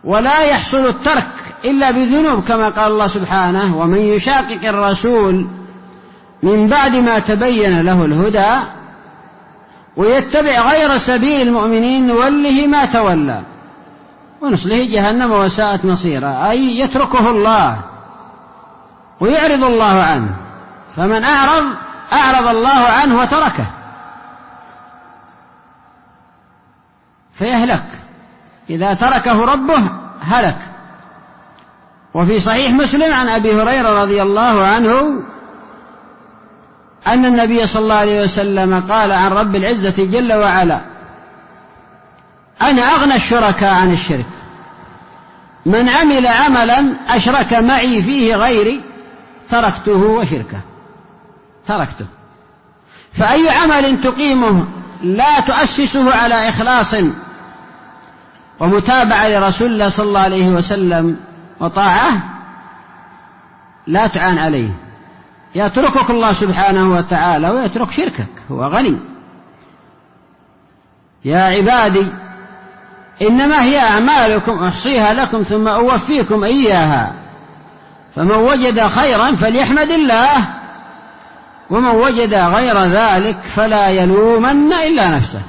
ولا يحصل الترك إلا بذنوب، كما قال الله سبحانه: ومن يشاقق الرسول من بعد ما تبين له الهدى ويتبع غير سبيل المؤمنين نوله ما تولى ونصله جهنم وساءت مصيرا. أي يتركه الله ويعرض الله عنه، فمن أعرض الله عنه وتركه فيهلك، إذا تركه ربه هلك. وفي صحيح مسلم عن أبي هريرة رضي الله عنه أن النبي صلى الله عليه وسلم قال عن رب العزة جل وعلا: أنا أغنى الشركاء عن الشرك، من عمل عملا أشرك معي فيه غيري تركته وشركه. تركته. فأي عمل تقيمه لا تؤسسه على إخلاص ومتابعة لرسول الله صلى الله عليه وسلم وطاعة لا تعان عليه، يتركك الله سبحانه وتعالى ويترك شركك، هو غني. يا عبادي إنما هي أعمالكم أحصيها لكم ثم أوفيكم إياها، فمن وجد خيرا فليحمد الله، ومن وجد غير ذلك فلا يلومن إلا نفسه.